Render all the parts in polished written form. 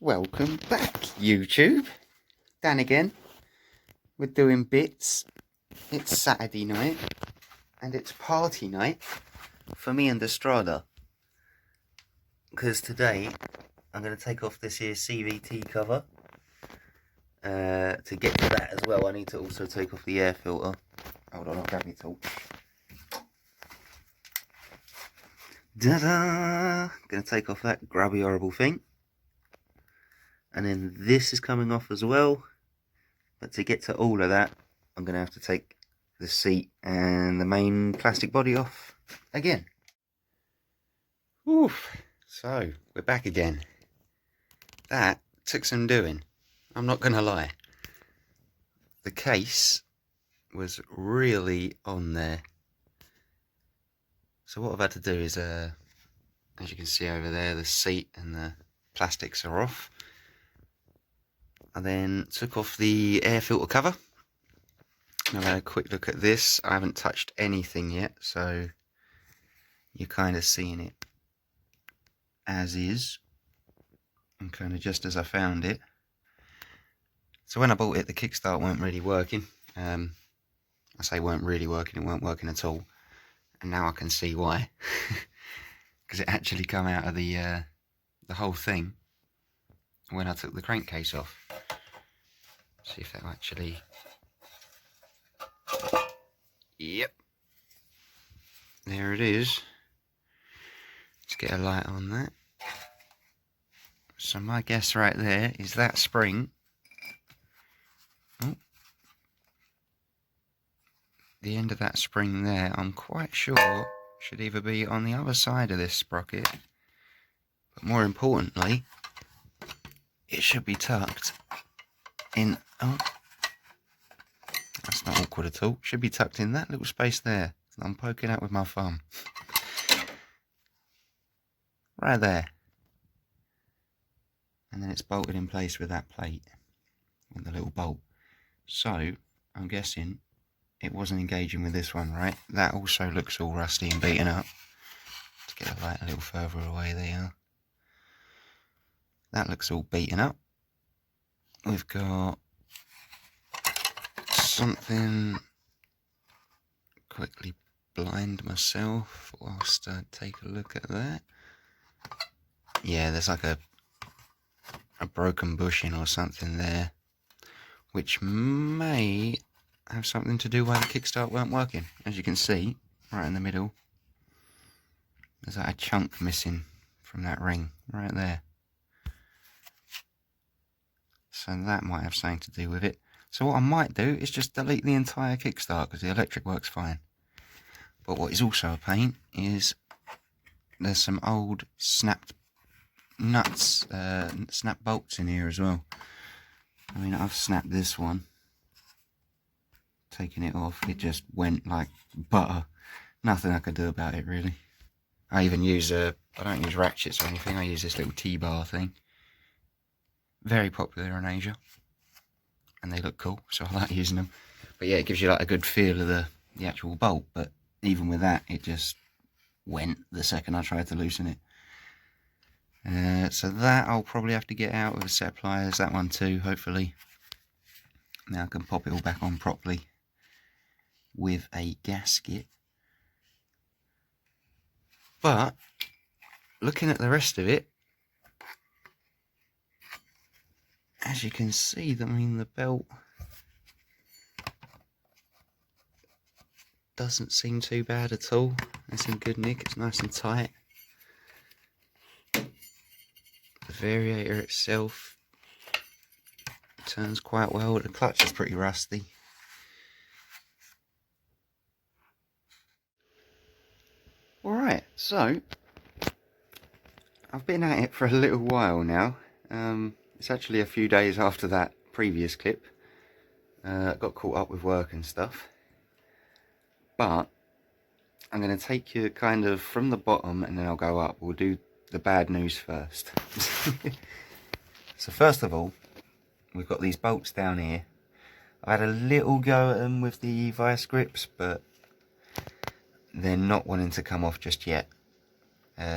Welcome back, YouTube. Dan again. We're doing bits. It's Saturday night, and it's party night for me and the Strada. Because today, I'm going to take off this here CVT cover. To get to that as well, I need to also take off the air filter. Hold on, I'll grab my torch. Da-da! Going to take off that grubby horrible thing. And then this is coming off as well. But to get to all of that, I'm going to have to take the seat and the main plastic body off again. Oof. So, we're back again. That took some doing. I'm not going to lie. The case was really on there. So what I've had to do is, as you can see over there, the seat and the plastics are off. I then took off the air filter cover. I've had a quick look at this. I haven't touched anything yet, so you're kind of seeing it as is, and kind of just as I found it. So when I bought it, the kickstart weren't really working. I say weren't really working, it weren't working at all. And now I can see why. Because it actually come out of the whole thing when I took the crankcase off. See if that actually... Yep. There it is. Let's get a light on that. So my guess right there is that spring. Oh. The end of that spring there, I'm quite sure, should either be on the other side of this sprocket. But more importantly, it should be tucked in... Oh, that's not awkward at all. Should be tucked in that little space there. I'm poking out with my thumb. Right there. And then it's bolted in place with that plate. With the little bolt. So, I'm guessing it wasn't engaging with this one, right? That also looks all rusty and beaten up. Let's get the light a little further away there. That looks all beaten up. We've got something, quickly blind myself whilst I take a look at that. Yeah, there's like a broken bushing or something there, which may have something to do why the kickstart weren't working. As you can see, right in the middle, there's like a chunk missing from that ring, right there. So that might have something to do with it. So what I might do is just delete the entire kickstart because the electric works fine. But what is also a pain is there's some old snapped nuts, snap bolts in here as well. I mean, I've snapped this one. Taking it off, it just went like butter. Nothing I could do about it really. I even use I don't use ratchets or anything, I use this little T-bar thing. Very popular in Asia. And they look cool, so I like using them. But yeah, it gives you like a good feel of the actual bolt, but even with that, it just went the second I tried to loosen it. So that I'll probably have to get out with a set of pliers, that one too, hopefully. Now I can pop it all back on properly with a gasket. But, looking at the rest of it, as you can see, I mean, the belt doesn't seem too bad at all. It's in good nick, it's nice and tight. The variator itself turns quite well. The clutch is pretty rusty. Alright, so I've been at it for a little while now. It's actually a few days after that previous clip. Got caught up with work and stuff. But I'm going to take you kind of from the bottom and then I'll go up. We'll do the bad news first. So first of all, we've got these bolts down here. I had a little go at them with the vice grips, but they're not wanting to come off just yet.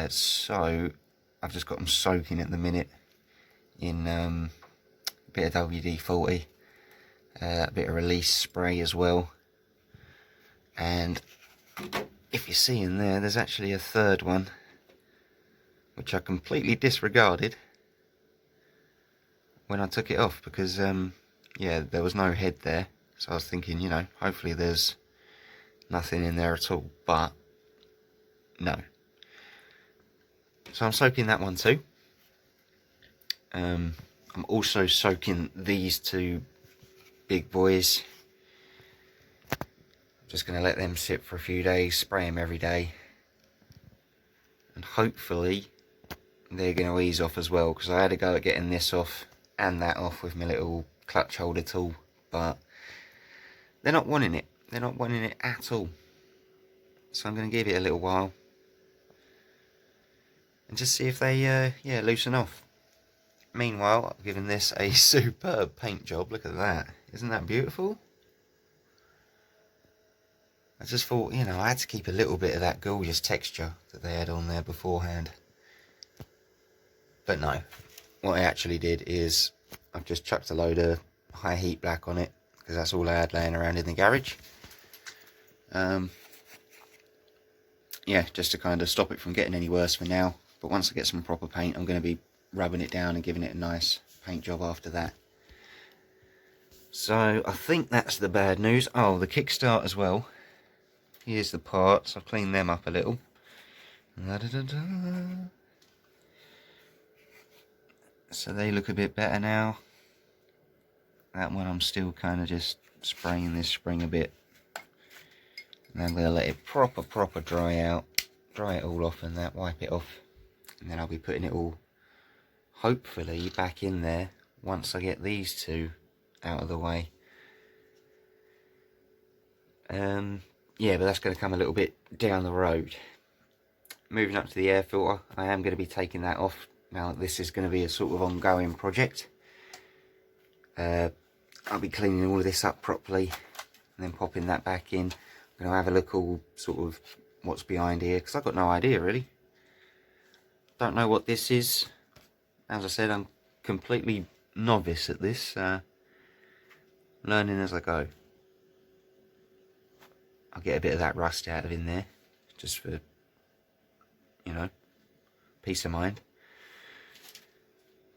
So I've just got them soaking at the minute in a bit of WD-40, a bit of release spray as well, and if you see in there, there's actually a third one which I completely disregarded when I took it off, because yeah, there was no head there, so I was thinking, you know, hopefully there's nothing in there at all, but no. So I'm soaking that one too. I'm also soaking these two big boys. I'm just going to let them sit for a few days, spray them every day, and hopefully they're going to ease off as well, because I had a go at getting this off and that off with my little clutch holder tool, but they're not wanting it. They're not wanting it at all. So I'm going to give it a little while and just see if they yeah, loosen off. Meanwhile, I've given this a superb paint job. Look at that. Isn't that beautiful? I just thought, you know, I had to keep a little bit of that gorgeous texture that they had on there beforehand. But no, what I actually did is I've just chucked a load of high heat black on it, because that's all I had laying around in the garage. Yeah, just to kind of stop it from getting any worse for now. But once I get some proper paint, I'm going to be rubbing it down and giving it a nice paint job after that. So I think that's the bad news. Oh, the kickstart as well. Here's the parts. I've cleaned them up a little. So they look a bit better now. That one I'm still kind of just spraying this spring a bit. And I'm going to let it proper dry out. Dry it all off and that, wipe it off. And then I'll be putting it all, hopefully, back in there once I get these two out of the way. Yeah, but that's going to come a little bit down the road. Moving up to the air filter, I am going to be taking that off. Now, this is going to be a sort of ongoing project. I'll be cleaning all of this up properly and then popping that back in. I'm going to have a look all sort of what's behind here, because I've got no idea really. Don't know what this is. As I said, I'm completely novice at this, learning as I go. I'll get a bit of that rust out of in there, just for, you know, peace of mind.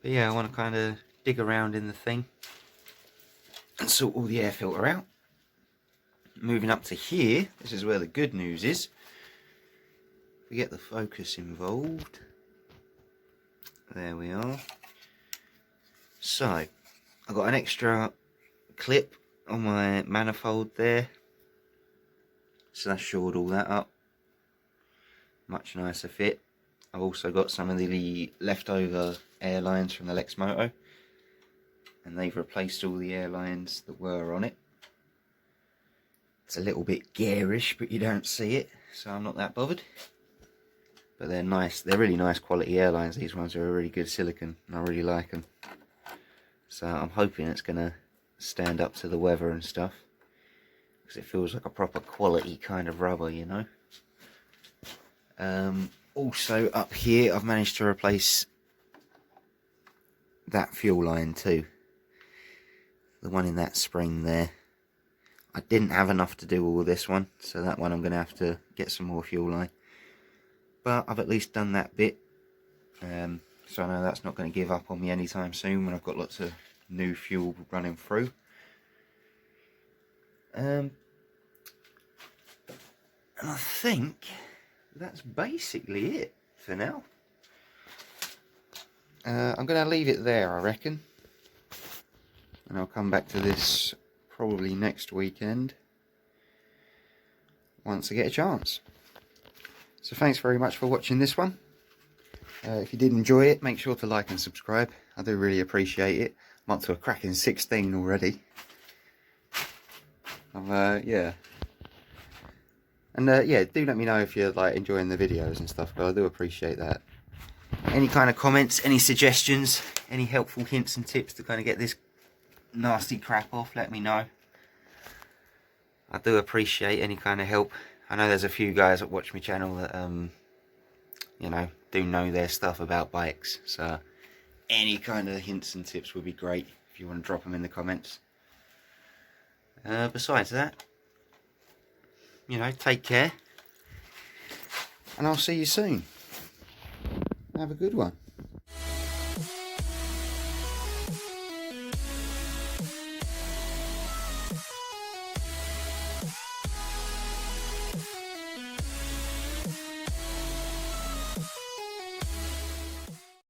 But yeah, I want to kind of dig around in the thing and sort all the air filter out. Moving up to here, this is where the good news is. We get the focus involved. There we are. So, I've got an extra clip on my manifold there. So that shored all that up. Much nicer fit. I've also got some of the leftover airlines from the Lexmoto, and they've replaced all the airlines that were on it. It's a little bit garish, but you don't see it, so I'm not that bothered. But they're nice, they're really nice quality airlines. These ones are a really good silicone, and I really like them. So I'm hoping it's going to stand up to the weather and stuff, because it feels like a proper quality kind of rubber, you know. Also up here, I've managed to replace that fuel line too. The one in that spring there. I didn't have enough to do all this one, so that one I'm going to have to get some more fuel line. But I've at least done that bit. So I know that's not going to give up on me anytime soon when I've got lots of new fuel running through. And I think that's basically it for now. I'm going to leave it there, I reckon. And I'll come back to this probably next weekend, once I get a chance. So thanks very much for watching this one. If you did enjoy it, make sure to like and subscribe. I do really appreciate it. I'm up to a cracking 16 already. Yeah. And yeah, do let me know if you're like enjoying the videos and stuff, but I do appreciate that. Any kind of comments, any suggestions, any helpful hints and tips to kind of get this nasty crap off, let me know. I do appreciate any kind of help. I know there's a few guys that watch my channel that you know, do know their stuff about bikes, so any kind of hints and tips would be great if you want to drop them in the comments. Besides that, you know, take care, and I'll see you soon. Have a good one.